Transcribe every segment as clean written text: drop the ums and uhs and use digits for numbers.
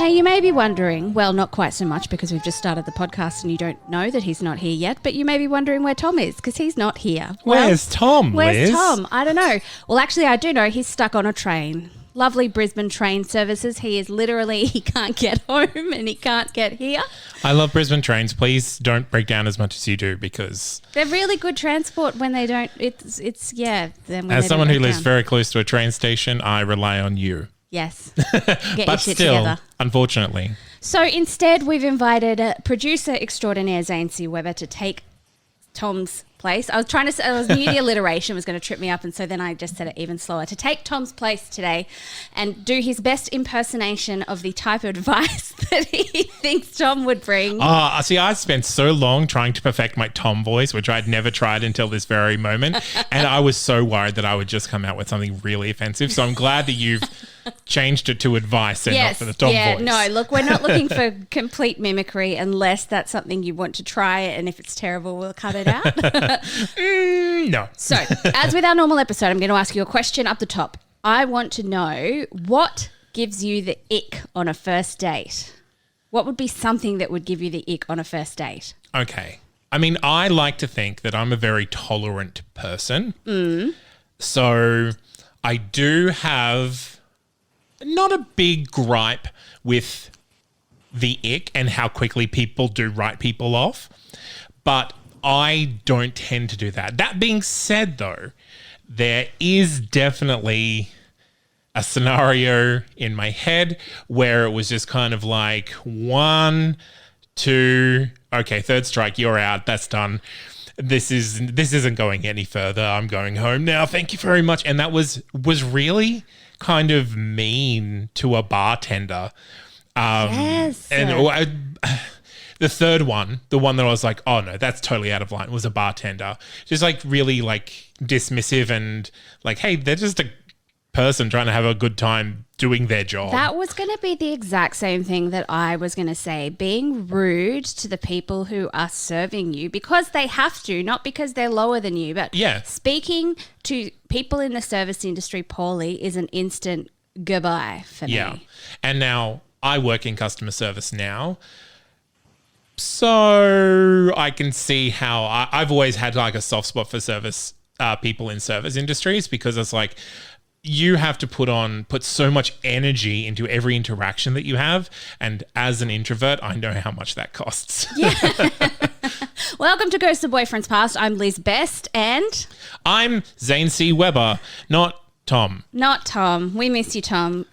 Now, you may be wondering, well, not quite so much because we've just started the podcast and you don't know that he's not here yet, but you may be wondering where Tom is because he's not here. Where's Tom, Liz? Where's Tom? I don't know. Well, actually, I do know. He's stuck on a train. Lovely Brisbane train services. He can't get home and he can't get here. I love Brisbane trains. Please don't break down as much as you do because... They're really good transport when they don't, As someone who lives very close to a train station, I rely on you. Yes. Get your shit still, together. Unfortunately. So instead, we've invited producer extraordinaire Zane C. Weber to take Tom's place. I was near the alliteration was going to trip me up, and so then I just said it even slower. To take Tom's place today and do his best impersonation of the type of advice that he thinks Tom would bring. See, I spent so long trying to perfect my Tom voice, which I'd never tried until this very moment, and I was so worried that I would just come out with something really offensive. So I'm glad that you've changed it to advice and not for the Tom voice. No, look, we're not looking for complete mimicry unless that's something you want to try, and if it's terrible, we'll cut it out. No. So, as with our normal episode, I'm going to ask you a question up the top. I want to know what gives you the ick on a first date. What would be something that would give you the ick on a first date? Okay. I mean, I like to think that I'm a very tolerant person. So I do have not a big gripe with the ick and how quickly people do write people off, but I don't tend to do that. That being said, though, there is definitely a scenario in my head where it was just kind of like 1, 2, okay, third strike, you're out, that's done. This isn't going any further. I'm going home now. Thank you very much. And that was really kind of mean to a bartender. Yes. And the third one, the one that I was like, oh no, that's totally out of line, was a bartender. Just like really like dismissive and like, hey, they're just a person trying to have a good time doing their job. That was going to be the exact same thing that I was going to say. Being rude to the people who are serving you because they have to, not because they're lower than you, but speaking to people in the service industry poorly is an instant goodbye for me. Yeah. And now I work in customer service now. So I can see how I've always had like a soft spot for service people in service industries because it's like you have to put so much energy into every interaction that you have. And as an introvert, I know how much that costs. Yeah. Welcome to Ghosts of Boyfriends Past. I'm Liz Best and... I'm Zane C. Weber, not Tom. Not Tom. We miss you, Tom.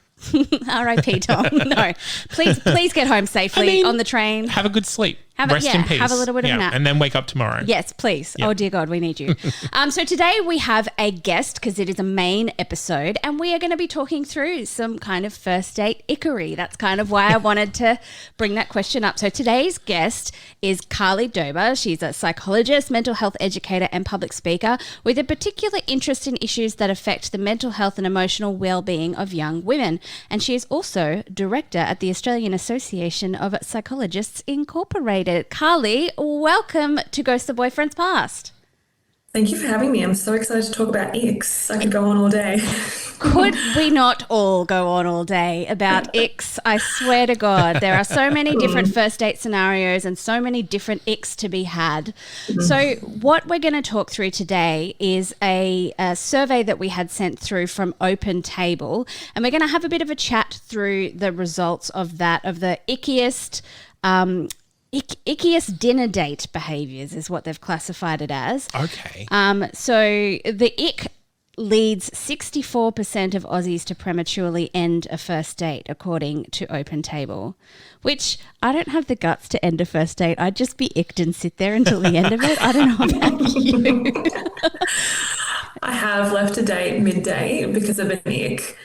R.I.P. Tom. No. Please get home safely on the train. Have a good sleep. Rest in peace. Have a little bit of a nap. And then wake up tomorrow. Yes, please. Yep. Oh, dear God, we need you. So today we have a guest because it is a main episode and we are going to be talking through some kind of first date ickery. That's kind of why I wanted to bring that question up. So today's guest is Carly Dober. She's a psychologist, mental health educator and public speaker with a particular interest in issues that affect the mental health and emotional well-being of young women. And she is also director at the Australian Association of Psychologists Incorporated. Carly, welcome to Ghosts of Boyfriends Past. Thank you for having me. I'm so excited to talk about Icks. I could go on all day. Could we not all go on all day about Icks? I swear to God, there are so many different first date scenarios and so many different Icks to be had. So what we're going to talk through today is a survey that we had sent through from OpenTable, and we're going to have a bit of a chat through the results of that, of the ickiest dinner date behaviours is what they've classified it as. Okay. So the ick leads 64% of Aussies to prematurely end a first date, according to OpenTable, which I don't have the guts to end a first date. I'd just be icked and sit there until the end of it. I don't know about you. I have left a date mid-date because of an ick.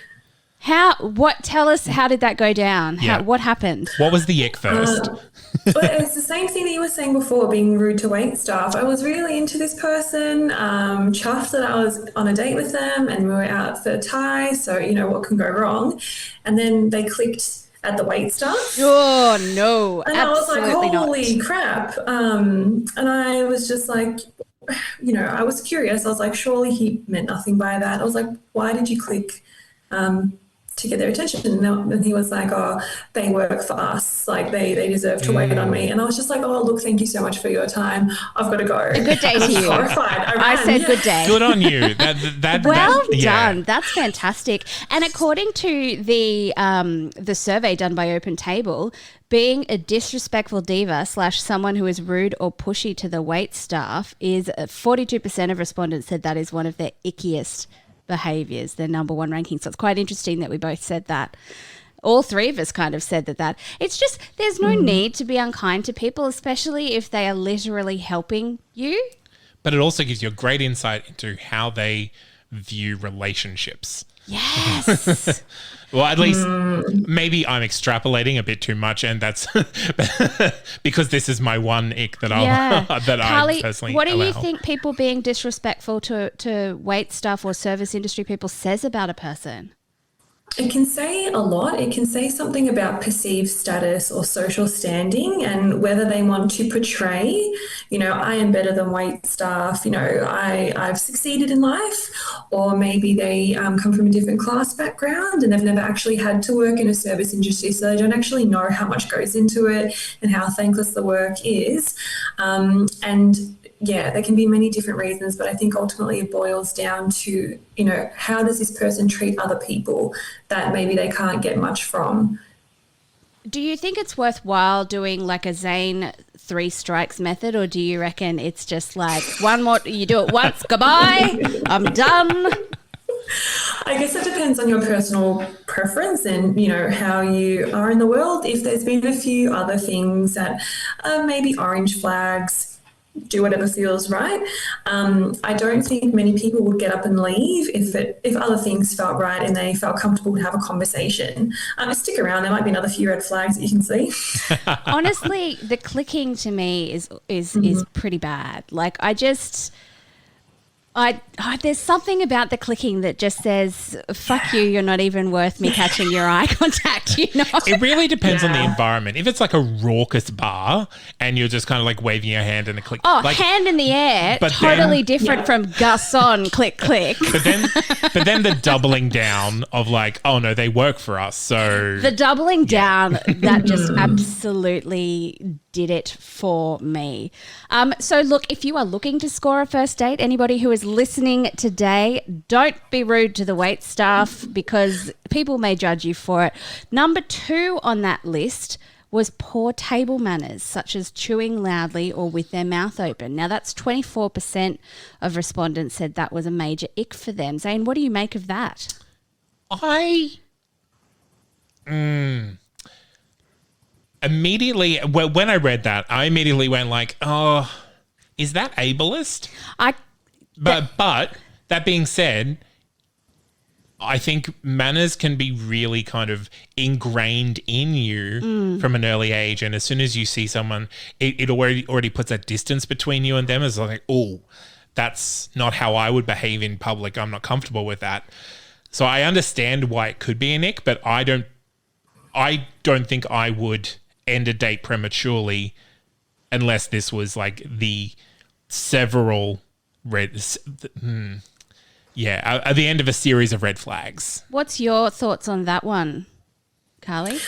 Tell us, how did that go down? Yeah. What happened? What was the ick first? But it's the same thing that you were saying before, being rude to wait staff. I was really into this person, chuffed that I was on a date with them and we were out for Thai, so, what can go wrong? And then they clicked at the wait staff. Oh, no, and absolutely I was like, holy not. crap. And I was just like, I was curious. I was like, surely he meant nothing by that. I was like, why did you click to get their attention. And he was like, oh, they work for us. Like they deserve to wait on me. And I was just like, oh, look, thank you so much for your time. I've got to go. A good day to you. Horrified. I said good day. Good on you. Well done. That's fantastic. And according to the survey done by OpenTable, being a disrespectful diva / someone who is rude or pushy to the wait staff is 42% of respondents said that is one of their ickiest behaviours, their number one ranking. So it's quite interesting that we both said that. All three of us kind of said that. It's just there's no need to be unkind to people, especially if they are literally helping you. But it also gives you a great insight into how they view relationships. Yes. Well, at least maybe I'm extrapolating a bit too much, and that's because this is my one ick that Carly, I personally what do allow. you think people being disrespectful to wait staff or service industry people says about a person? It can say a lot. It can say something about perceived status or social standing and whether they want to portray, I am better than wait staff, I've succeeded in life, or maybe they come from a different class background and they've never actually had to work in a service industry, so they don't actually know how much goes into it and how thankless the work is. Yeah, there can be many different reasons, but I think ultimately it boils down to, how does this person treat other people that maybe they can't get much from? Do you think it's worthwhile doing like a Zane 3 strikes method, or do you reckon it's just like one more, you do it once, goodbye, I'm done? I guess it depends on your personal preference and, how you are in the world. If there's been a few other things that are maybe orange flags, do whatever feels right. I don't think many people would get up and leave if other things felt right and they felt comfortable to have a conversation. Stick around. There might be another few red flags that you can see. Honestly, the clicking to me is pretty bad. Like there's something about the clicking that just says, fuck you, you're not even worth me catching your eye contact, It really depends on the environment. If it's like a raucous bar and you're just kind of like waving your hand and a click. Oh, hand in the air, totally different from Garçon, click, click. But then the doubling down of like, oh no, they work for us, so. The doubling down, that just absolutely did it for me. So look, if you are looking to score a first date, anybody who is listening today, don't be rude to the wait staff because people may judge you for it. Number 2 on that list was poor table manners, such as chewing loudly or with their mouth open. Now that's 24% of respondents said that was a major ick for them. Zane, what do you make of that? Immediately, when I read that, I immediately went like, oh, is that ableist? But that being said, I think manners can be really kind of ingrained in you from an early age. And as soon as you see someone, it already puts a distance between you and them. It's like, oh, that's not how I would behave in public. I'm not comfortable with that. So I understand why it could be an ick, but I don't think I would end a date prematurely unless this was like the several at the end of a series of red flags. What's your thoughts on that one, Carly?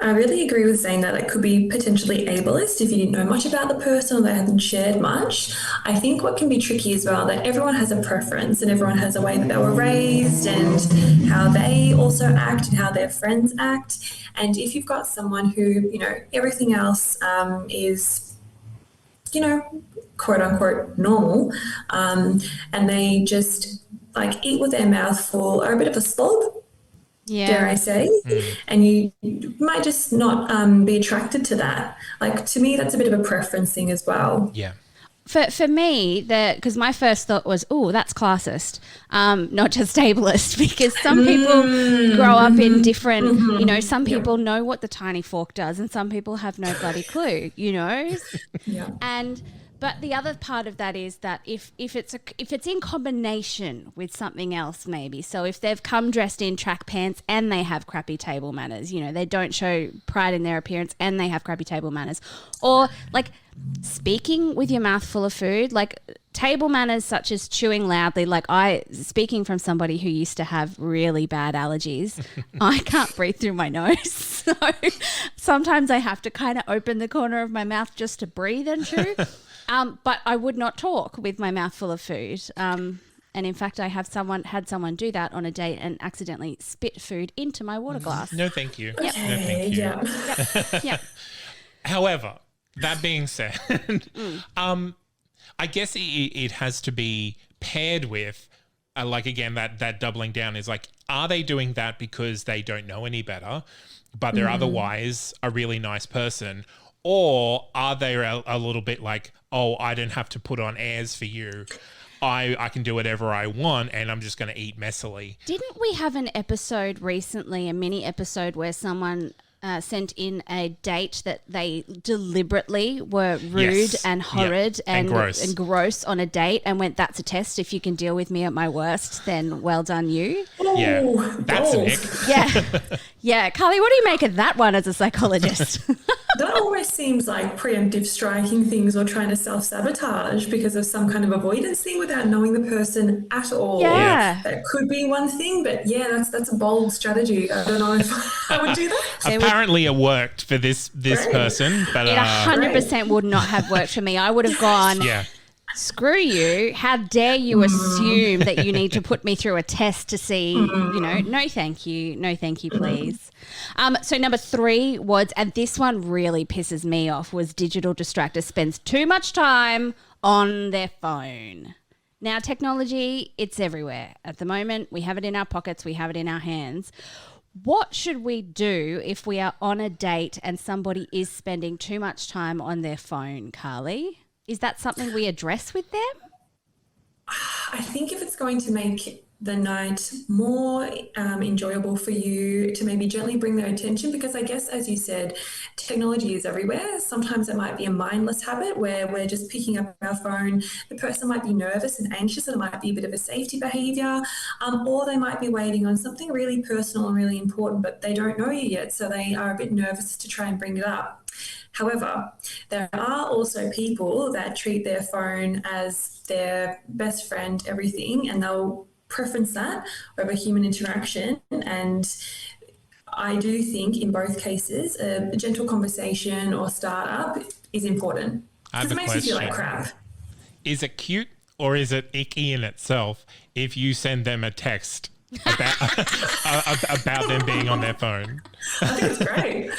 I really agree with saying that it could be potentially ableist if you didn't know much about the person or they haven't shared much. I think what can be tricky as well, that everyone has a preference and everyone has a way that they were raised and how they also act and how their friends act. And if you've got someone who, everything else is, quote unquote normal, and they just like eat with their mouth full, are a bit of a slob, dare I say, and you might just not be attracted to that. Like, to me, that's a bit of a preference thing as well. Yeah. For me, because my first thought was, oh, that's classist, not just ableist, because some people grow up in different, some people know what the tiny fork does and some people have no bloody clue, Yeah. But the other part of that is that if it's in combination with something else, maybe. So if they've come dressed in track pants and they have crappy table manners, they don't show pride in their appearance and they have crappy table manners, or like speaking with your mouth full of food, like table manners such as chewing loudly, like speaking from somebody who used to have really bad allergies, I can't breathe through my nose. So sometimes I have to kind of open the corner of my mouth just to breathe and chew. But I would not talk with my mouth full of food. And in fact, I have had someone do that on a date and accidentally spit food into my water glass. No, thank you. Yep. No, thank you. Yep. However, that being said, I guess it has to be paired with, like, again, that doubling down is like, are they doing that because they don't know any better, but they're otherwise a really nice person? Or are they a little bit like, oh, I don't have to put on airs for you. I can do whatever I want and I'm just going to eat messily. Didn't we have an episode recently, a mini episode, where someone sent in a date that they deliberately were rude and horrid and gross on a date and went, that's a test. If you can deal with me at my worst, then well done you. Yeah, that's an ick. Yeah. Yeah. Carly, what do you make of that one as a psychologist? That almost seems like preemptive striking things or trying to self-sabotage because of some kind of avoidance thing without knowing the person at all. Yeah. That could be one thing, but yeah, that's a bold strategy. I don't know if I would do that. Apparently it worked for this person, but it 100% would not have worked for me. I would have gone, screw you. How dare you assume that you need to put me through a test to see, no thank you. No thank you, please. So number 3 was, and this one really pisses me off, was digital distractor spends too much time on their phone. Now, technology, it's everywhere at the moment. We have it in our pockets. We have it in our hands. What should we do if we are on a date and somebody is spending too much time on their phone, Carly? Is that something we address with them? I think if it's going to make the night more enjoyable for you, to maybe gently bring their attention, because I guess, as you said, technology is everywhere. Sometimes it might be a mindless habit where we're just picking up our phone. The person might be nervous and anxious, and it might be a bit of a safety behaviour, or they might be waiting on something really personal and really important, but they don't know you yet, so they are a bit nervous to try and bring it up. However, there are also people that treat their phone as their best friend, everything, and they'll preference that over human interaction. And I do think in both cases, a gentle conversation or startup is important. Because it makes you feel like crap. Is it cute or is it icky in itself if you send them a text about them being on their phone? I think it's great.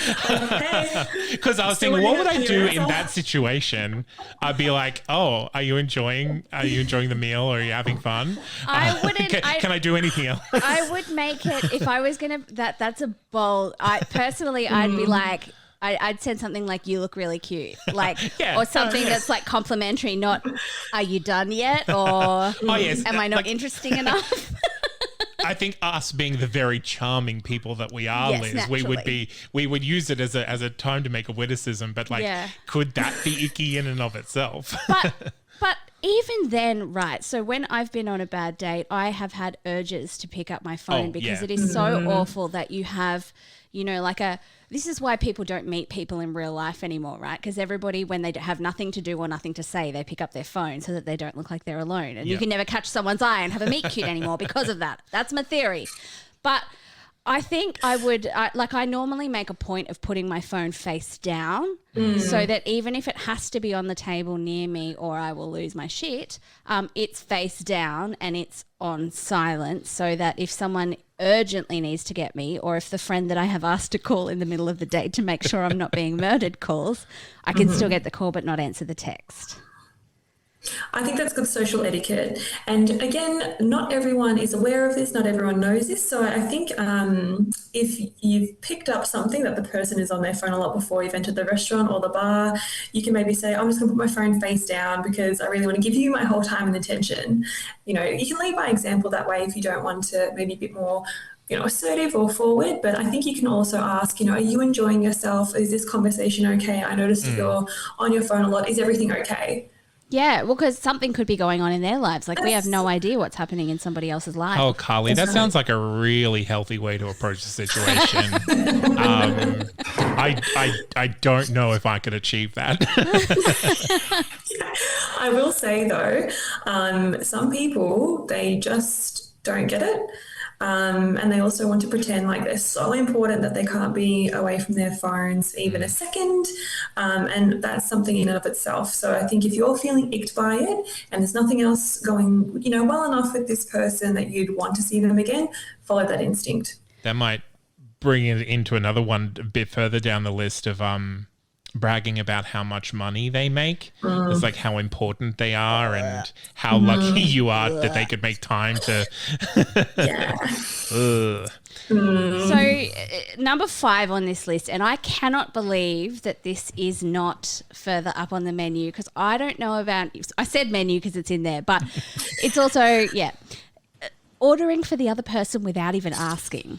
Because I was thinking, what would I do in that situation? I'd be like, oh, are you enjoying the meal, or are you having fun? I wouldn't. Can I do anything else? I would make it, if I was going to, that's a bold, I'd be like, I'd send something like, you look really cute, like, or something that's like complimentary, not, are you done yet? Or am I not interesting enough? I think us being the very charming people that we are, Liz, naturally. we would use it as a time to make a witticism, but could that be icky in and of itself? But even then, right, so when I've been on a bad date, I have had urges to pick up my phone because it is so awful that you have, this is why people don't meet people in real life anymore, right? Because everybody, when they have nothing to do or nothing to say, they pick up their phone so that they don't look like they're alone. And you can never catch someone's eye and have a meet cute anymore because of that. That's my theory. But I think I would, I normally make a point of putting my phone face down so that even if it has to be on the table near me or I will lose my shit, it's face down and it's on silent, so that if someone urgently needs to get me, or if the friend that I have asked to call in the middle of the day to make sure I'm not being murdered calls, I can still get the call but not answer the text. I think that's good social etiquette. And again, not everyone is aware of this, not everyone knows this. So I think if you've picked up something that the person is on their phone a lot before you've entered the restaurant or the bar, you can maybe say, I'm just going to put my phone face down because I really want to give you my whole time and attention. You can lead by example that way if you don't want to, maybe a bit more assertive or forward. But I think you can also ask, are you enjoying yourself? Is this conversation okay? I noticed that you're on your phone a lot. Is everything okay? Yeah, well, because something could be going on in their lives. Like, we have no idea what's happening in somebody else's life. Oh, Carly, that sounds like a really healthy way to approach the situation. I don't know if I could achieve that. I will say though, some people, they just don't get it. And they also want to pretend like they're so important that they can't be away from their phones even a second. And that's something in and of itself. So I think if you're feeling icked by it and there's nothing else going, well enough with this person that you'd want to see them again, follow that instinct. That might bring it into another one a bit further down the list of bragging about how much money they make. It's like how important they are and how lucky you are that they could make time to. So number 5 on this list, and I cannot believe that this is not further up on the menu because I don't know about, I said menu because it's in there, but it's also, ordering for the other person without even asking.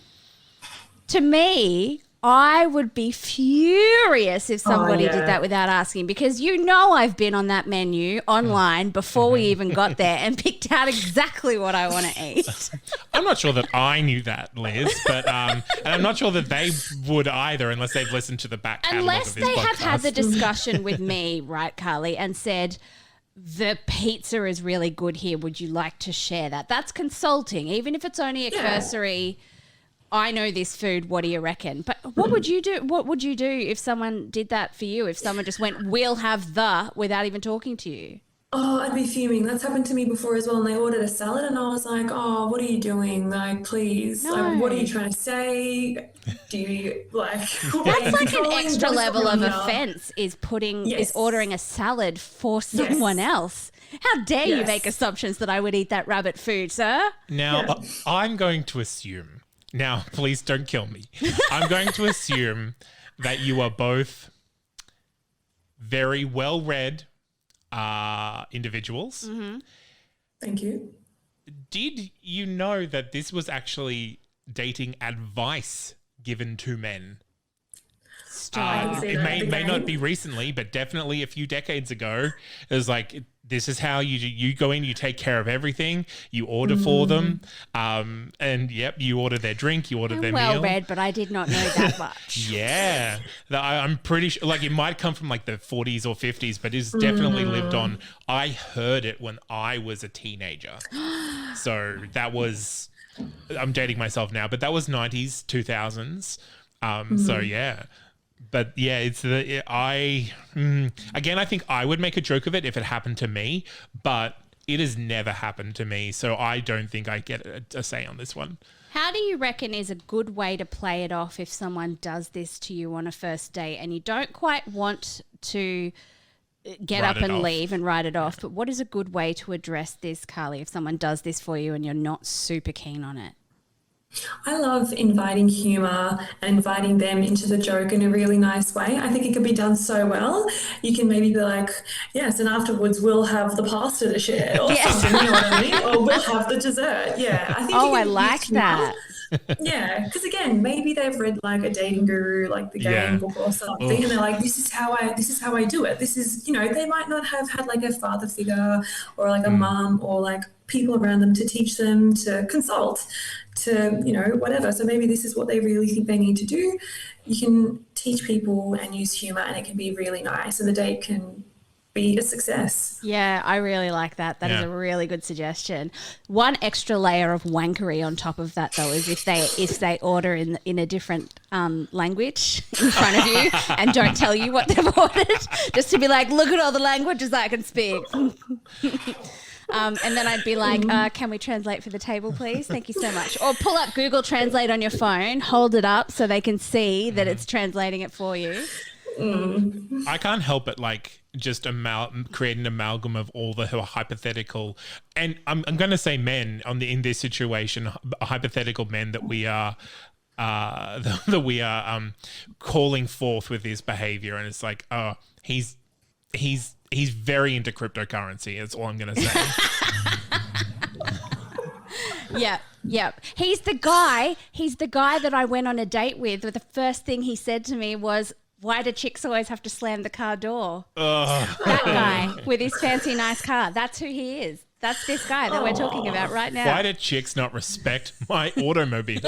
To me, I would be furious if somebody did that without asking because I've been on that menu online before we even got there and picked out exactly what I want to eat. I'm not sure that I knew that, Liz, but and I'm not sure that they would either unless they've listened to the back catalogue Unless of this they podcast. have had the discussion with me, right, Carly, and said, the pizza is really good here. Would you like to share that? That's consulting, even if it's only a cursory, I know this food, what do you reckon? But what would you do? What would you do if someone did that for you? If someone just went, we'll have without even talking to you? Oh, I'd be fuming. That's happened to me before as well. And they ordered a salad and I was like, oh, what are you doing? Like, please, like, what are you trying to say? Do you like... That's like an extra level of offense is ordering a salad for someone else. How dare you make assumptions that I would eat that rabbit food, sir? Now, I'm going to assume... Now, please don't kill me. I'm going to assume that you are both very well-read individuals. Mm-hmm. Thank you. Did you know that this was actually dating advice given to men? It may not be recently, but definitely a few decades ago. It was like, this is how you go in, you take care of everything, you order for them, and you order their drink, you order their meal. Well read, but I did not know that much. Yeah. I'm pretty sure, like, it might come from like the 40s or 50s, but it's definitely lived on. I heard it when I was a teenager. So that was, I'm dating myself now, but that was 90s, 2000s. So yeah. But yeah, again, I think I would make a joke of it if it happened to me, but it has never happened to me. So I don't think I get a say on this one. How do you reckon is a good way to play it off if someone does this to you on a first date and you don't quite want to get up and leave and write it off? But what is a good way to address this, Carly, if someone does this for you and you're not super keen on it? I love inviting humour and inviting them into the joke in a really nice way. I think it can be done so well. You can maybe be like, yes, and afterwards we'll have the pasta to share or something, you know what I mean? Or we'll have the dessert. Yeah. I think I like that. Yeah, because again, maybe they've read like a dating guru, like the game book or something, and they're like, this is how I do it. This is, they might not have had like a father figure or like a mum or like people around them to teach them, to consult, to, whatever. So maybe this is what they really think they need to do. You can teach people and use humor and it can be really nice and the date can be a success. Yeah, I really like that. That is a really good suggestion. One extra layer of wankery on top of that, though, is if they order in a different language in front of you and don't tell you what they've ordered, just to be like, look at all the languages I can speak. And then I'd be like, can we translate for the table, please? Thank you so much. Or pull up Google Translate on your phone, hold it up so they can see that it's translating it for you. I can't help but like just create an amalgam of all the hypothetical, and I'm going to say men in this situation, hypothetical men that we are calling forth with this behavior, and it's like, oh, he's very into cryptocurrency. That's all I'm going to say. Yeah. He's the guy that I went on a date with. The first thing he said to me was, why do chicks always have to slam the car door? That guy with his fancy nice car. That's who he is. That's this guy that we're talking about right now. Why do chicks not respect my automobile?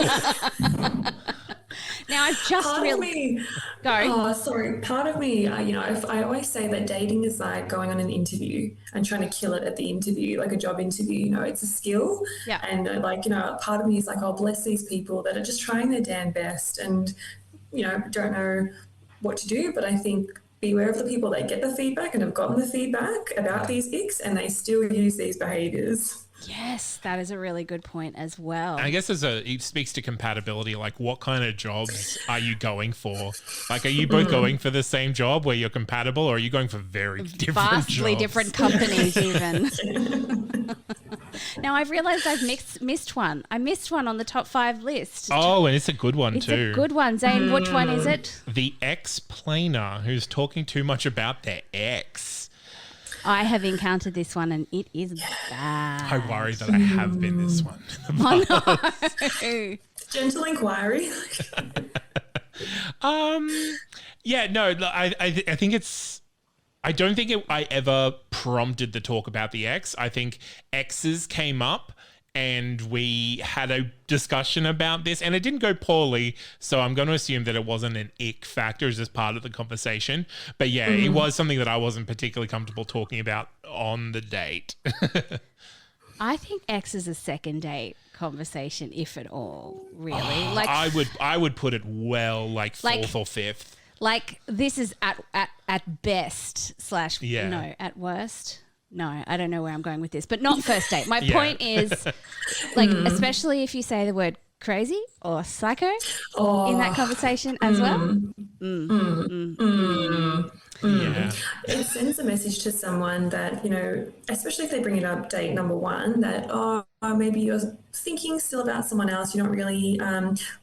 Now, I've just Part of me, Go. oh, sorry. Part of me, if I always say that dating is like going on an interview and trying to kill it at the interview, like a job interview. It's a skill. Yeah. And part of me is like, oh, bless these people that are just trying their damn best and, don't know what to do. But I think beware of the people that get the feedback and have gotten the feedback about these icks and they still use these behaviors. Yes, that is a really good point as well. I guess it speaks to compatibility. Like, what kind of jobs are you going for? Like, are you both going for the same job where you're compatible, or are you going for very different Vastly jobs? different companies even. Now, I've realised I've missed one. I missed one on the top 5 list. Oh, and it's a good one too. It's a good one. Zane, which one is it? The ex-planer who's talking too much about their ex. I have encountered this one and it is bad. I worry that I have been this one. Oh, no. Gentle inquiry. Yeah, no, I think it's... I don't think I ever prompted the talk about the ex. I think exes came up and we had a discussion about this and it didn't go poorly. So I'm going to assume that it wasn't an ick factor as just part of the conversation. But yeah, it was something that I wasn't particularly comfortable talking about on the date. I think X is a second date conversation, if at all, really. I would put it well, like fourth or fifth. Like this is at best / no, at worst. No, I don't know where I'm going with this, but not first date. My point is, especially if you say the word crazy or psycho in that conversation as well. Yeah. It sends a message to someone that, especially if they bring it up date number 1, that, maybe you're thinking still about someone else, you're not really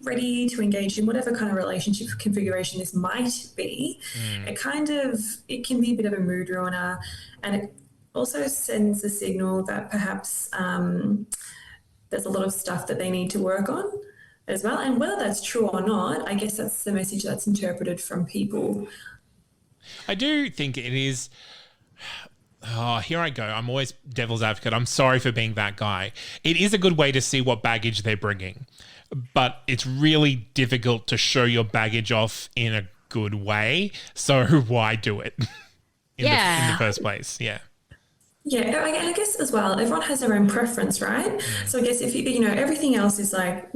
ready to engage in whatever kind of relationship configuration this might be. It can be a bit of a mood ruiner, and it also sends a signal that perhaps there's a lot of stuff that they need to work on as well. And whether that's true or not, I guess that's the message that's interpreted from people. I do think it is... Oh, here I go. I'm always devil's advocate. I'm sorry for being that guy. It is a good way to see what baggage they're bringing, but it's really difficult to show your baggage off in a good way. So why do it in the first place? Yeah. Yeah, and I guess as well, everyone has their own preference, right? So I guess if everything else is like,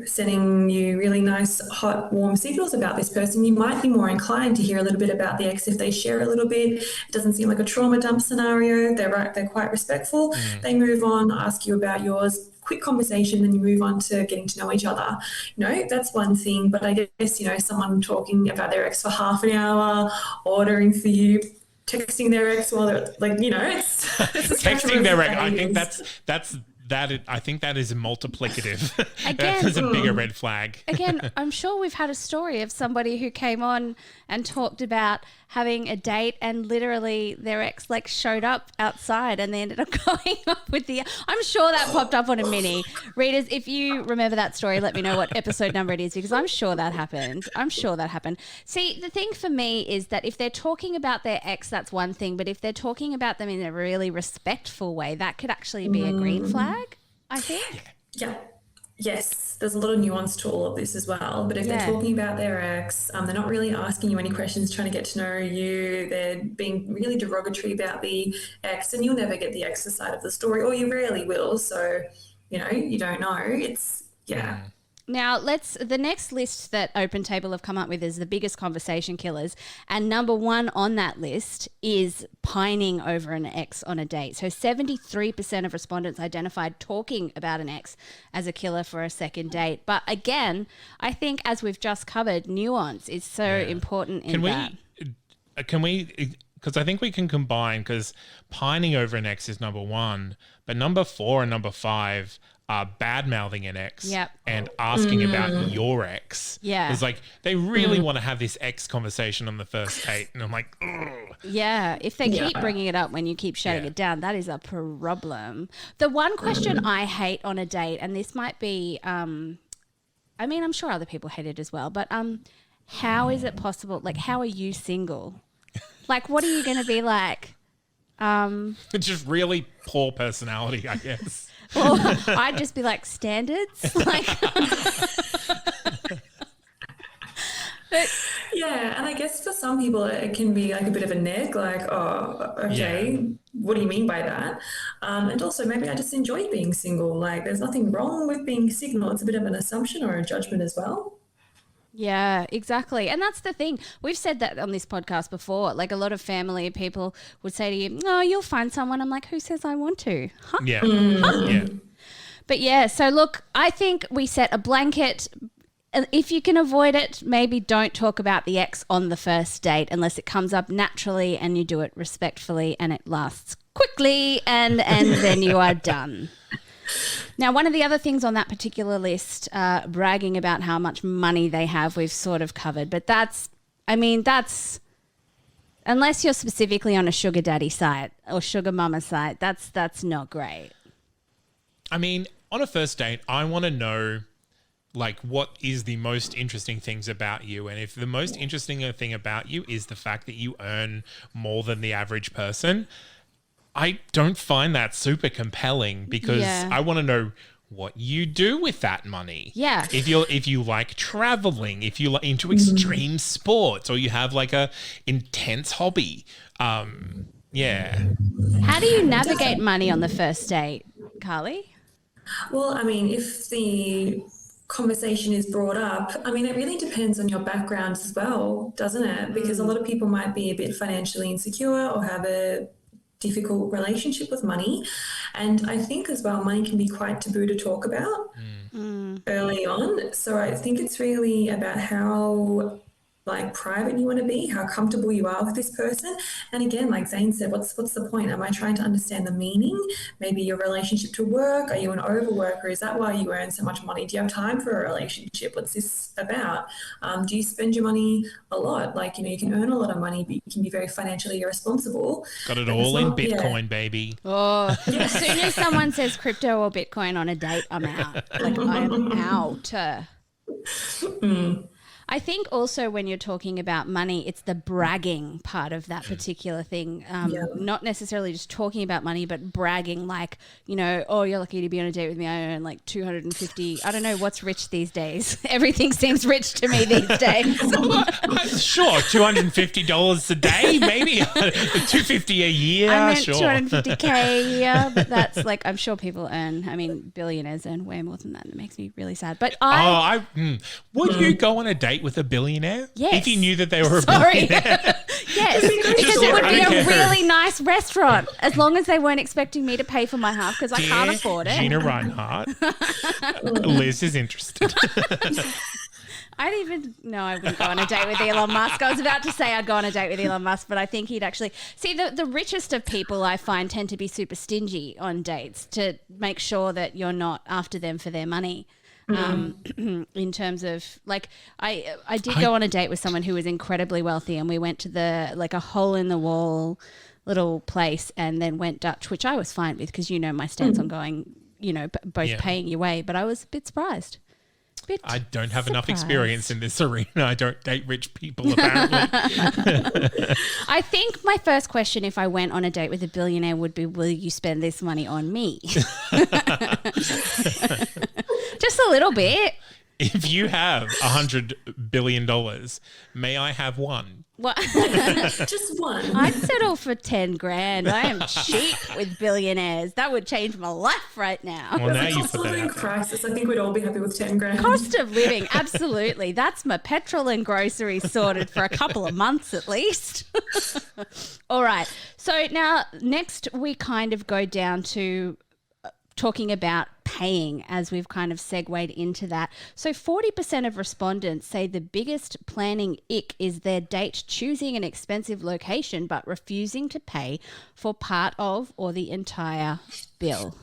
sending you really nice, hot, warm signals about this person, you might be more inclined to hear a little bit about the ex if they share a little bit. It doesn't seem like a trauma dump scenario. They're quite respectful. They move on, ask you about yours. Quick conversation, then you move on to getting to know each other. That's one thing. But I guess, someone talking about their ex for half an hour, ordering for you, texting their ex while they're it's texting their ex. I think I think that is multiplicative. Again, that's a bigger red flag. Again, I'm sure we've had a story of somebody who came on and talked about having a date and literally their ex showed up outside and they ended up going up with I'm sure that popped up on a mini. Readers, if you remember that story, let me know what episode number it is because I'm sure that happened. See, the thing for me is that if they're talking about their ex, that's one thing, but if they're talking about them in a really respectful way, that could actually be a green flag, I think. Yeah. Yes, there's a lot of nuance to all of this as well. But if they're talking about their ex, they're not really asking you any questions, trying to get to know you. They're being really derogatory about the ex, and you'll never get the ex's side of the story, or you rarely will. So, you don't know. It's, Now, the next list that OpenTable have come up with is the biggest conversation killers. And number 1 on that list is pining over an ex on a date. So 73% of respondents identified talking about an ex as a killer for a second date. But again, I think as we've just covered, nuance is so important in that. Can we... Because I think we can combine, because pining over an ex is number 1, but number 4 and number 5 are bad-mouthing an ex and asking about your ex. Yeah. It's like they really want to have this ex conversation on the first date. And I'm like, ugh. Yeah, if they keep bringing it up when you keep shutting it down, that is a problem. The one question I hate on a date, and this might be, I'm sure other people hate it as well, but how is it possible? How are you single? What are you going to be like? Just really poor personality, I guess. Or I'd just be like, standards? Yeah, and I guess for some people it can be like a bit of a neg, like, oh, okay, what do you mean by that? And also maybe I just enjoy being single. Like, there's nothing wrong with being single. It's a bit of an assumption or a judgment as well. Yeah, exactly. And that's the thing. We've said that on this podcast before. Like a lot of family people would say to you, oh, you'll find someone. I'm like, who says I want to? Huh? Yeah. Huh? Yeah. But yeah, so look, I think we set a blanket. If you can avoid it, maybe don't talk about the ex on the first date unless it comes up naturally and you do it respectfully and it lasts quickly and then you are done. Now, one of the other things on that particular list, bragging about how much money they have, we've sort of covered. But that's, unless you're specifically on a sugar daddy site or sugar mama site, that's not great. I mean, on a first date, I want to know, like, what is the most interesting things about you? And if the most interesting thing about you is the fact that you earn more than the average person, I don't find that super compelling because I want to know what you do with that money. Yeah. If you like traveling, if you're into extreme sports, or you have like a intense hobby. Yeah. How do you navigate money on the first date, Carly? Well, I mean, if the conversation is brought up, I mean, it really depends on your background as well, doesn't it? Because a lot of people might be a bit financially insecure or have a difficult relationship with money. And I think as well, money can be quite taboo to talk about early on. So I think it's really about how like private you want to be, how comfortable you are with this person. And again, like Zane said, what's the point? Am I trying to understand the meaning? Maybe your relationship to work? Are you an overworker? Is that why you earn so much money? Do you have time for a relationship? What's this about? Do you spend your money a lot? Like, you can earn a lot of money, but you can be very financially irresponsible. Got it all in Bitcoin, baby. Oh, as soon as someone says crypto or Bitcoin on a date, I'm out. Like, I'm out. I think also when you're talking about money, it's the bragging part of that particular thing. Not necessarily just talking about money, but bragging like, oh, you're lucky to be on a date with me. I earn like 250. I don't know what's rich these days. Everything seems rich to me these days. Sure, $250 a day, maybe $250 a year. I meant sure. $250K a year, but that's like, I'm sure people billionaires earn way more than that. It makes me really sad. But would you go on a date with a billionaire? Yes. If you knew that they were a billionaire? Yes, because it would be a really nice restaurant as long as they weren't expecting me to pay for my half because I can't afford it. Gina Reinhardt. Liz is interested. I wouldn't go on a date with Elon Musk. I was about to say I'd go on a date with Elon Musk, but I think he'd actually... See, the richest of people I find tend to be super stingy on dates to make sure that you're not after them for their money. In terms of like, I did go on a date with someone who was incredibly wealthy, and we went to a hole in the wall little place, and then went Dutch, which I was fine with because my stance on going, both paying your way. But I was a bit surprised. I don't have enough experience in this arena. I don't date rich people, apparently. I think my first question, if I went on a date with a billionaire, would be, will you spend this money on me? Just a little bit. If you have $100 billion, may I have one? What? Just one. I'd settle for 10 grand. I am cheap with billionaires. That would change my life right now. Well, now you cost of living crisis. I think we'd all be happy with 10 grand. Cost of living, absolutely. That's my petrol and groceries sorted for a couple of months at least. All right. So now next we kind of go down to talking about paying, as we've kind of segued into that. So 40% of respondents say the biggest planning ick is their date choosing an expensive location but refusing to pay for part of or the entire bill.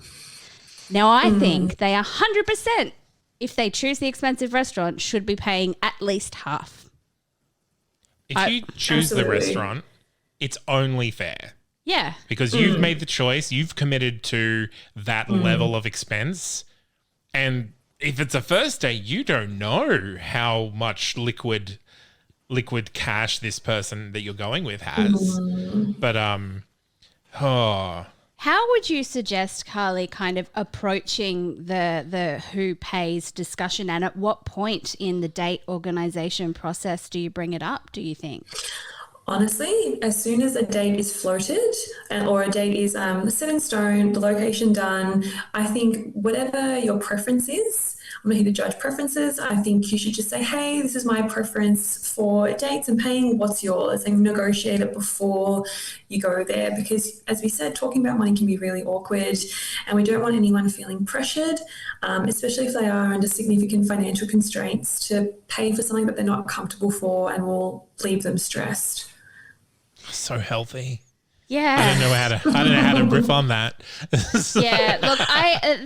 Now, I think they 100%, if they choose the expensive restaurant, should be paying at least half. If you choose the restaurant, it's only fair. Yeah. Because you've made the choice, you've committed to that level of expense. And if it's a first date, you don't know how much liquid cash this person that you're going with has. But How How would you suggest, Carly, kind of approaching the who pays discussion, and at what point in the date organisation process do you bring it up, do you think? Honestly, as soon as a date is floated or a date is set in stone, the location done, I think whatever your preference is, I'm not here to judge preferences. I think you should just say, hey, this is my preference for dates and paying. What's yours? And negotiate it before you go there, because as we said, talking about money can be really awkward, and we don't want anyone feeling pressured, especially if they are under significant financial constraints, to pay for something that they're not comfortable for and will leave them stressed. So healthy. Yeah. I don't know how to riff on that. Yeah. Look,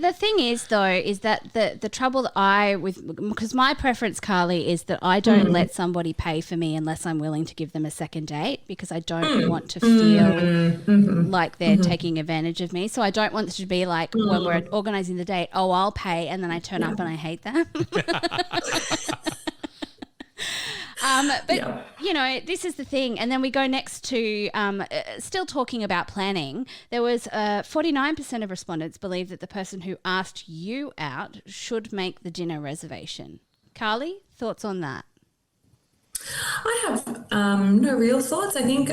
the thing is though, is that the trouble that because my preference, Carly, is that I don't let somebody pay for me unless I'm willing to give them a second date, because I don't want to feel like they're taking advantage of me. So I don't want it to be like when we're organising the date, oh, I'll pay, and then I turn up and I hate them. You know, this is the thing. And then we go next to still talking about planning. There was 49% of respondents believe that the person who asked you out should make the dinner reservation. Carly, thoughts on that? I have no real thoughts. I think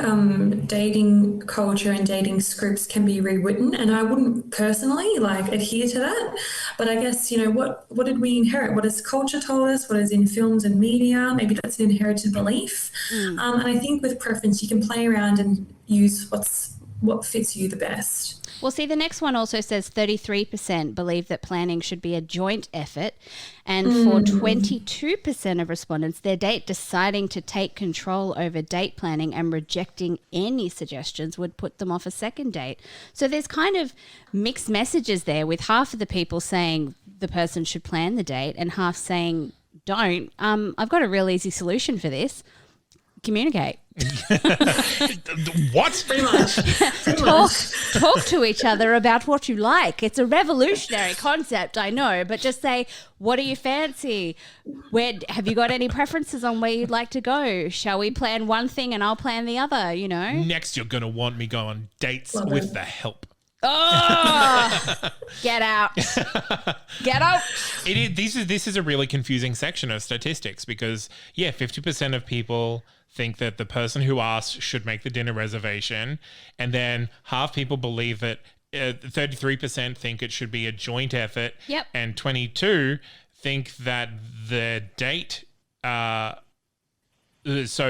dating culture and dating scripts can be rewritten, and I wouldn't personally adhere to that. But I guess, what did we inherit? What has culture told us? What is in films and media? Maybe that's an inherited belief. And I think with preference, you can play around and use what fits you the best. Well, see, the next one also says 33% believe that planning should be a joint effort. And for 22% of respondents, their date deciding to take control over date planning and rejecting any suggestions would put them off a second date. So there's kind of mixed messages there, with half of the people saying the person should plan the date and half saying don't. I've got a real easy solution for this. Communicate. What? Pretty much. Talk to each other about what you like. It's a revolutionary concept, I know, but just say, what do you fancy? Where have you got any preferences on where you'd like to go? Shall we plan one thing and I'll plan the other, Next, you're going to want me go on dates with the help. Oh, get out. Get out. This is a really confusing section of statistics, because 50% of people think that the person who asked should make the dinner reservation, and then half people believe that 33% think it should be a joint effort. Yep. And 22 think that the date so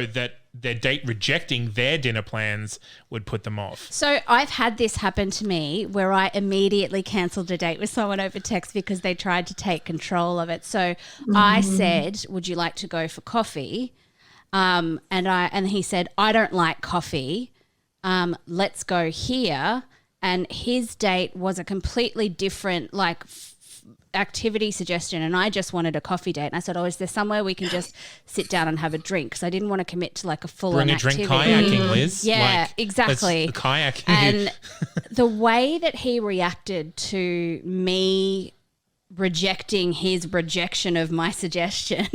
that their date rejecting their dinner plans would put them off. So I've had this happen to me where I immediately cancelled a date with someone over text because they tried to take control of it. So I said, would you like to go for coffee? And he said, I don't like coffee. Let's go here. And his date was a completely different activity suggestion, and I just wanted a coffee date. And I said, is there somewhere we can just sit down and have a drink? Because I didn't want to commit to a full-on activity. Bring a drink kayaking, Liz. Yeah, exactly. Kayaking. And the way that he reacted to me rejecting his rejection of my suggestion,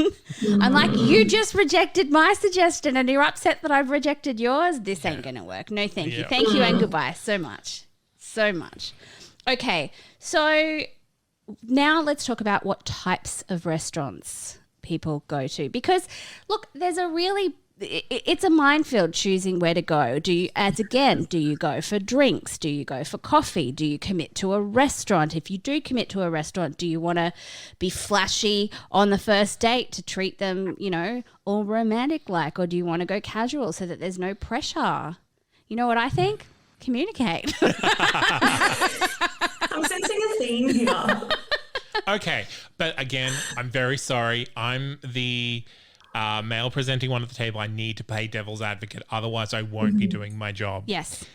I'm like, you just rejected my suggestion and you're upset that I've rejected yours? This ain't going to work. No, thank you. Thank you and goodbye so much. So much. Okay, so now let's talk about what types of restaurants people go to, because look, it's a minefield choosing where to go. Do you go for drinks? Do you go for coffee? Do you commit to a restaurant? If you do commit to a restaurant, do you want to be flashy on the first date to treat them, all romantic or do you want to go casual so that there's no pressure? You know what I think? Communicate. I'm sensing a theme here. Okay, but again, I'm very sorry. I'm the male presenting one at the table. I need to play devil's advocate. Otherwise, I won't be doing my job. Yes.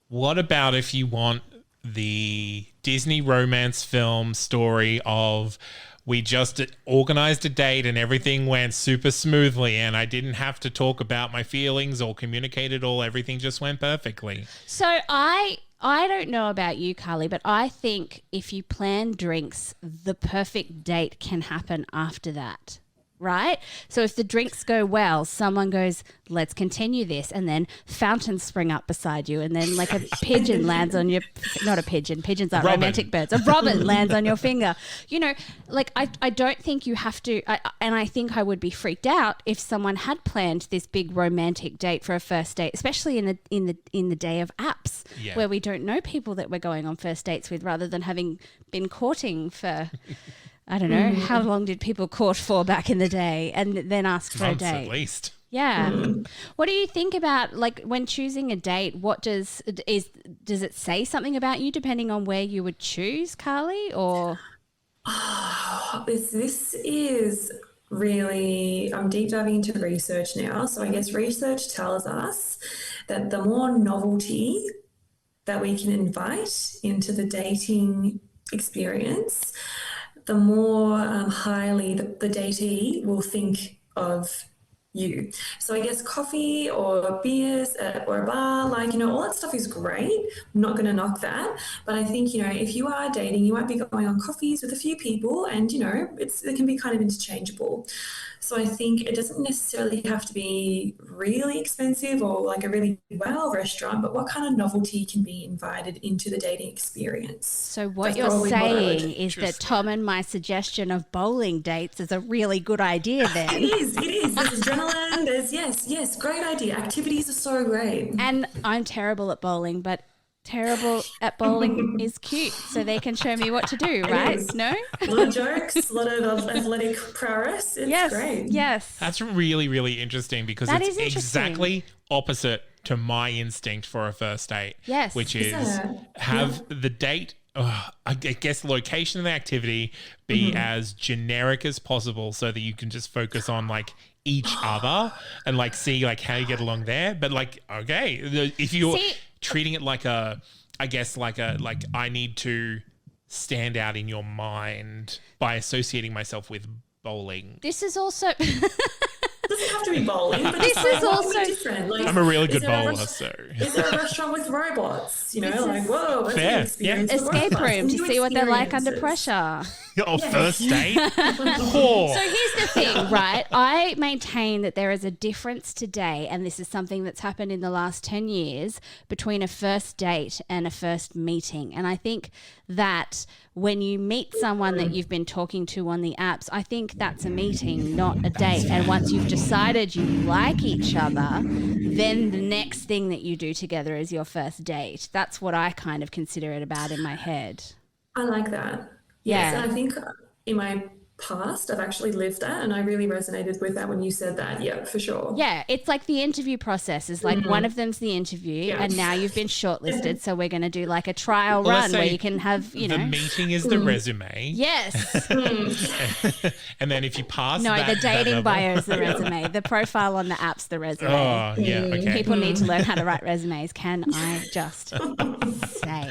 What about if you want the Disney romance film story of we just organized a date and everything went super smoothly and I didn't have to talk about my feelings or communicate at all. Everything just went perfectly. So I don't know about you, Carly, but I think if you plan drinks, the perfect date can happen after that. right? So if the drinks go well, someone goes, let's continue this. And then fountains spring up beside you. And then like a pigeon lands on your, not a pigeon, pigeons aren't romantic birds. A robin lands on your finger. You know, like I don't think you have to, and I think I would be freaked out if someone had planned this big romantic date for a first date, especially in the day of apps where we don't know people that we're going on first dates with, rather than having been courting for... I don't know, how long did people court for back in the day and then ask for Months a date? at least. Yeah. What do you think about, like, when choosing a date, does it say something about you depending on where you would choose, Carly, or? This is really, I'm deep diving into research now. So I guess research tells us that the more novelty that we can invite into the dating experience, the more highly the datee will think of you. So I guess coffee or beers or a bar, like, you know, all that stuff is great. I'm not going to knock that. But I think, you know, if you are dating, you might be going on coffees with a few people and, you know, it can be kind of interchangeable. So I think it doesn't necessarily have to be really expensive or like a really wow restaurant, but what kind of novelty can be invited into the dating experience? So what you're saying is that Tom and my suggestion of bowling dates is a really good idea then. It is. There's adrenaline. There's, yes, great idea. Activities are so great. And I'm terrible at bowling, but terrible at bowling is cute, so they can show me what to do, right? No? A lot of jokes, a lot of athletic prowess. It's great. Yes. That's really, really interesting because it's exactly opposite to my instinct for a first date. Yes. Which is have the date, I guess, location of the activity be as generic as possible so that you can just focus on like each other and like see like how you get along there. But like, okay, if you're treating it like I need to stand out in your mind by associating myself with bowling. This is also... It doesn't have to be bowling, but this is also different. Like, I'm a really good bowler, so is there a restaurant with robots? You know, like whoa, fair. Escape room to see what they're like under pressure. First date. So here's the thing, right? I maintain that there is a difference today, and this is something that's happened in the last 10 years, between a first date and a first meeting. And I think that when you meet someone that you've been talking to on the apps, I think that's a meeting, not a date. And once you've decided you like each other, then the next thing that you do together is your first date. That's what I kind of consider it about in my head. I like that. Yeah. Yes, and I think in my past, I've actually lived that, and I really resonated with that when you said that. Yeah, for sure. Yeah, it's like the interview process is like one of them's the interview, and now you've been shortlisted, so we're going to do like a trial run where you can have, you know. The meeting is the resume. Yes. And then if you pass the dating bio is the resume. The profile on the app's the resume. Oh, yeah, okay. People need to learn how to write resumes, can I just say.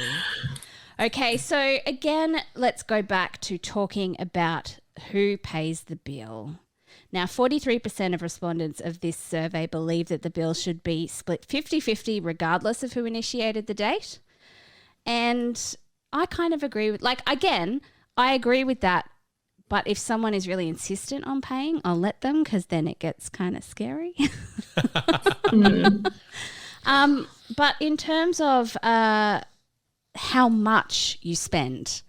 Okay, so again, let's go back to talking about who pays the bill. Now, 43% of respondents of this survey believe that the bill should be split 50-50 regardless of who initiated the date. And I kind of agree with, like, again, I agree with that. But if someone is really insistent on paying, I'll let them, because then it gets kind of scary. But in terms of how much you spend,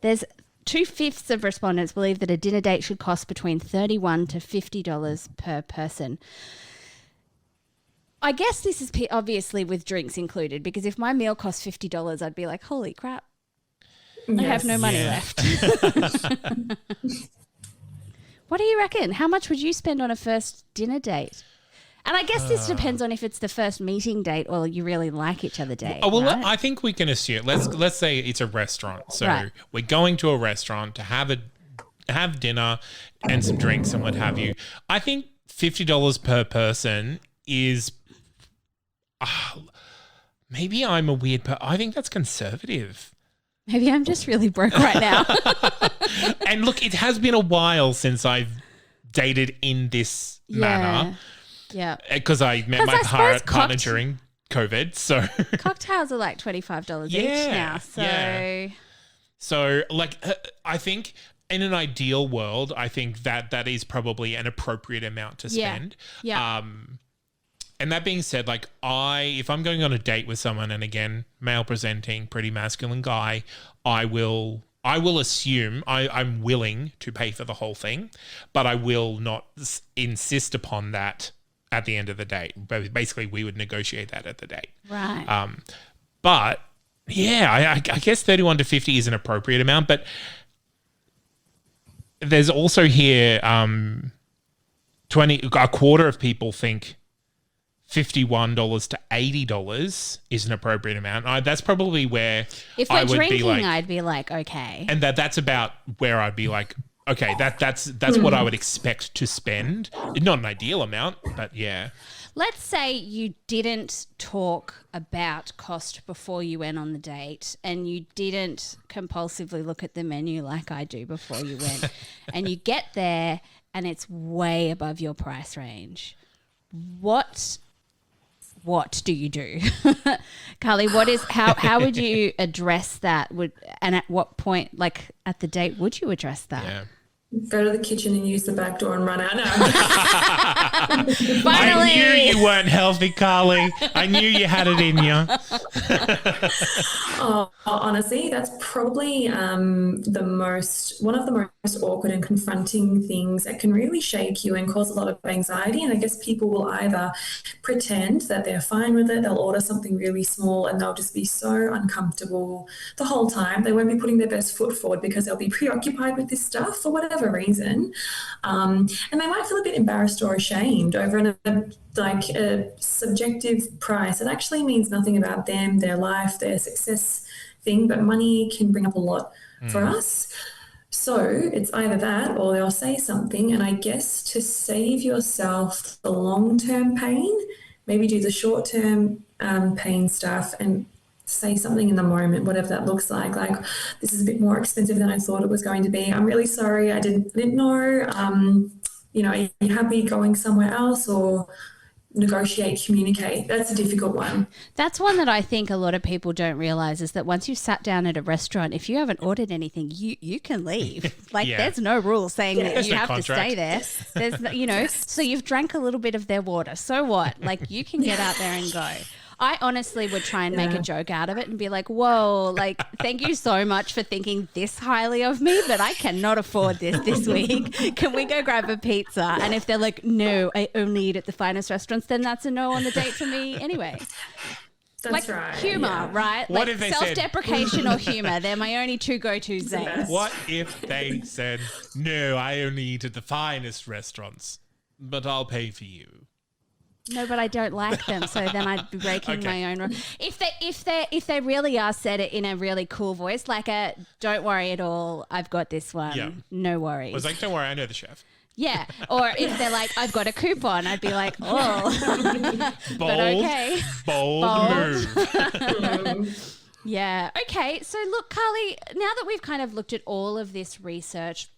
there's 2/5 of respondents believe that a dinner date should cost between $31 to $50 per person. I guess this is obviously with drinks included, because if my meal costs $50, I'd be like, holy crap, I have no money left. What do you reckon? How much would you spend on a first dinner date? And I guess this depends on if it's the first meeting date or you really like each other date. Right? I think we can assume. Let's say it's a restaurant. So we're going to a restaurant to have dinner and some drinks and what have you. I think $50 per person is. Maybe I'm a weird person. I think that's conservative. Maybe I'm just really broke right now. And look, it has been a while since I've dated in this manner. Yeah. Because I met my partner during COVID. So cocktails are like $25 each now. So So like, I think in an ideal world, I think that is probably an appropriate amount to spend. Yeah. And that being said, like if I'm going on a date with someone, and again, male presenting, pretty masculine guy, I will assume I'm willing to pay for the whole thing, but I will not insist upon that at the end of the date. Basically, we would negotiate that at the date. Right. But yeah, I guess 31 to 50 is an appropriate amount, but there's also here a quarter of people think $51 to $80 is an appropriate amount. That's probably where if we're drinking, I'd be like, okay. And that's about where I'd be like, okay, that's what I would expect to spend. Not an ideal amount, but yeah. Let's say you didn't talk about cost before you went on the date, and you didn't compulsively look at the menu like I do before you went, and you get there and it's way above your price range. What do you do? Carly, how would you address that? And at what point, like at the date, would you address that? Yeah. Go to the kitchen and use the back door and run out. No. I knew you weren't healthy, Carly. I knew you had it in you. Honestly, that's probably one of the most awkward and confronting things that can really shake you and cause a lot of anxiety. And I guess people will either pretend that they're fine with it, they'll order something really small, and they'll just be so uncomfortable the whole time. They won't be putting their best foot forward because they'll be preoccupied with this stuff for whatever reason, and they might feel a bit embarrassed or ashamed over a subjective price. It actually means nothing about them, their life, their success thing, but money can bring up a lot for us. So it's either that or they'll say something, and I guess to save yourself the long-term pain, maybe do the short-term pain stuff and say something in the moment, whatever that looks like this is a bit more expensive than I thought it was going to be. I'm really sorry. I didn't know. Are you happy going somewhere else, or negotiate, communicate? That's a difficult one. That's one that I think a lot of people don't realize, is that once you sat down at a restaurant, if you haven't ordered anything, you can leave. There's no rule saying that you have to stay there. There's so you've drank a little bit of their water. So what? You can get out there and go. I honestly would try and make a joke out of it and be like, whoa, thank you so much for thinking this highly of me, but I cannot afford this week. Can we go grab a pizza? And if they're like, no, I only eat at the finest restaurants, then that's a no on the date for me anyway. That's right. Humor, right? What if they self-deprecation or humor? They're my only two go-tos there. What if they said, no, I only eat at the finest restaurants, but I'll pay for you? No, but I don't like them, so then I'd be breaking my own rule. If they really are said it in a really cool voice, don't worry at all, I've got this one, no worries. I was like, don't worry, I know the chef. Yeah, or if they're like, I've got a coupon, I'd be like, oh, bold move. Yeah, okay. So look, Carly, now that we've kind of looked at all of this research,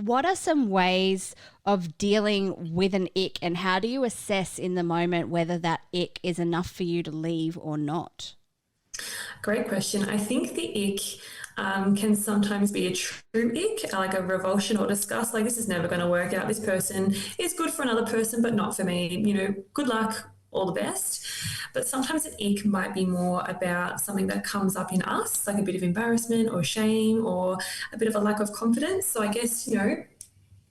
what are some ways of dealing with an ick, and how do you assess in the moment whether that ick is enough for you to leave or not? Great question. I think the ick can sometimes be a true ick, like a revulsion or disgust, like this is never going to work out. This person is good for another person, but not for me. Good luck, all the best. But sometimes an ick might be more about something that comes up in us, like a bit of embarrassment or shame or a bit of a lack of confidence. So I guess,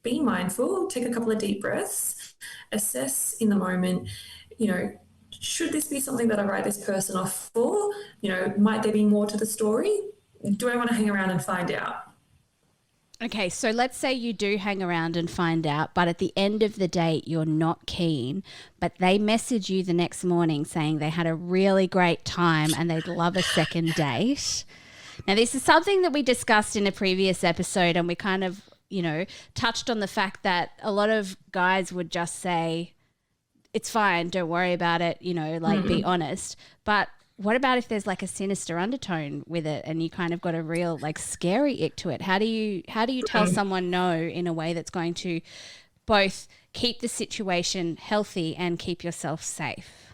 be mindful, take a couple of deep breaths, assess in the moment, should this be something that I write this person off for? Might there be more to the story? Do I want to hang around and find out? Okay, so let's say you do hang around and find out, but at the end of the date, you're not keen, but they message you the next morning saying they had a really great time and they'd love a second date. Now, this is something that we discussed in a previous episode, and we kind of, touched on the fact that a lot of guys would just say, it's fine, don't worry about it, be honest. But what about if there's a sinister undertone with it and you kind of got a real scary ick to it? How do you tell someone no in a way that's going to both keep the situation healthy and keep yourself safe?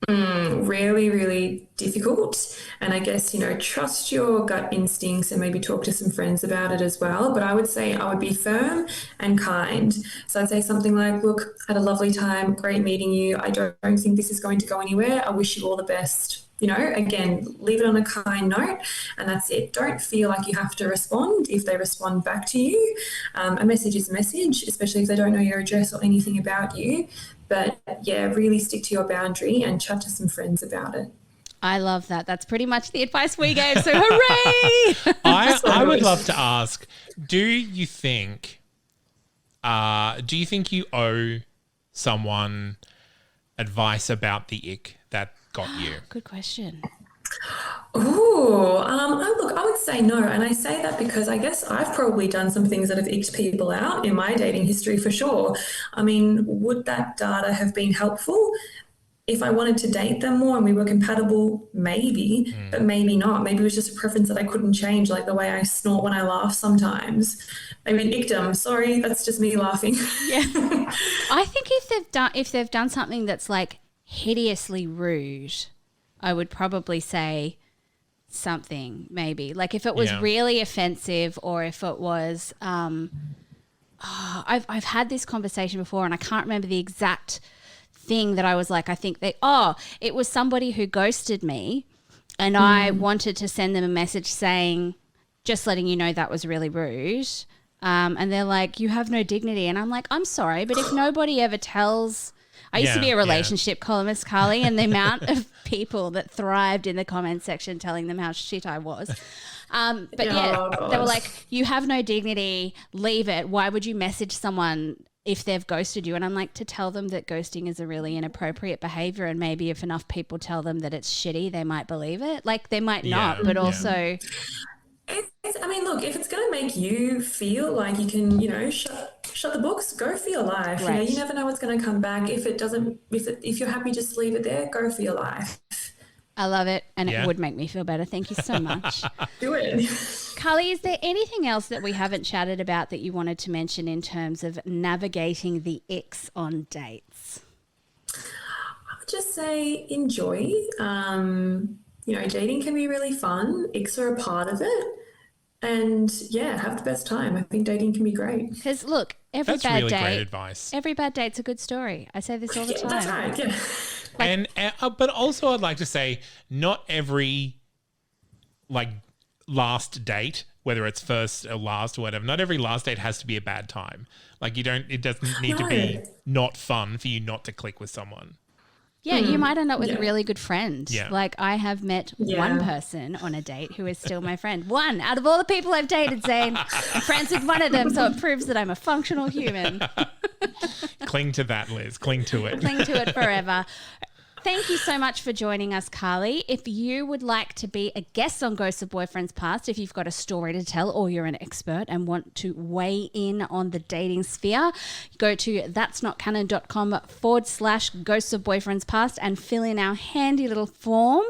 Really, really difficult. And I guess, trust your gut instincts and maybe talk to some friends about it as well. But I would say I would be firm and kind. So I'd say something like, look, had a lovely time, great meeting you. I don't think this is going to go anywhere. I wish you all the best. Again, leave it on a kind note, and that's it. Don't feel like you have to respond if they respond back to you. A message is a message, especially if they don't know your address or anything about you. But yeah, really stick to your boundary and chat to some friends about it. I love that. That's pretty much the advice we gave. So hooray! I would love to ask, do you think you owe someone advice about the ick that got you? Good question. Look, I would say no. And I say that because I guess I've probably done some things that have icked people out in my dating history for sure. I mean, would that data have been helpful? If I wanted to date them more and we were compatible, maybe, but maybe not. Maybe it was just a preference that I couldn't change, like the way I snort when I laugh sometimes. I mean, ictum, sorry, that's just me laughing. Yeah. I think if they've done something that's like hideously rude, I would probably say something maybe. Like if it was really offensive, or if it was I've had this conversation before and I can't remember the exact thing that I was like, I think it was somebody who ghosted me, and I wanted to send them a message saying, just letting you know that was really rude. And they're like, you have no dignity. And I'm like, I'm sorry, but if nobody ever tells... I used to be a relationship columnist, Carly, and the amount of people that thrived in the comment section telling them how shit I was. They were like, you have no dignity, leave it. Why would you message someone if they've ghosted you? And I'm like, to tell them that ghosting is a really inappropriate behavior, and maybe if enough people tell them that it's shitty, they might believe it. Like they might not, but also... I mean, look, if it's going to make you feel like you can, shut the books, go for your life. Right. You never know what's going to come back. If you're happy, just leave it there, go for your life. I love it, and it would make me feel better. Thank you so much. Do it. Carly, is there anything else that we haven't chatted about that you wanted to mention in terms of navigating the icks on dates? I would just say enjoy. Dating can be really fun. Icks are a part of it. And have the best time. I think dating can be great. Because look, That's really great advice. Every bad date's a good story. I say this all the time. That's right. Yeah. But also I'd like to say, not every last date, whether it's first or last or whatever, not every last date has to be a bad time. Like it doesn't need to be not fun for you not to click with someone. Yeah, you might end up with a really good friend. Yeah. Like I have met one person on a date who is still my friend. One out of all the people I've dated, Zane. I'm friends with one of them, so it proves that I'm a functional human. Cling to that, Liz. Cling to it. Cling to it forever. Thank you so much for joining us, Carly. If you would like to be a guest on Ghosts of Boyfriends Past, if you've got a story to tell or you're an expert and want to weigh in on the dating sphere, go to that'snotcanon.com/Ghosts of Boyfriends Past and fill in our handy little form.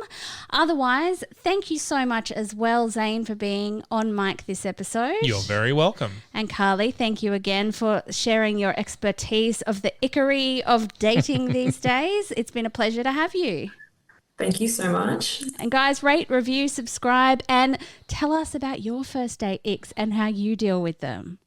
Otherwise, thank you so much as well, Zane, for being on mic this episode. You're very welcome. And Carly, thank you again for sharing your expertise of the ickery of dating these days. It's been a pleasure to have you. Thank you so much. And guys, rate, review, subscribe, and tell us about your first date icks and how you deal with them.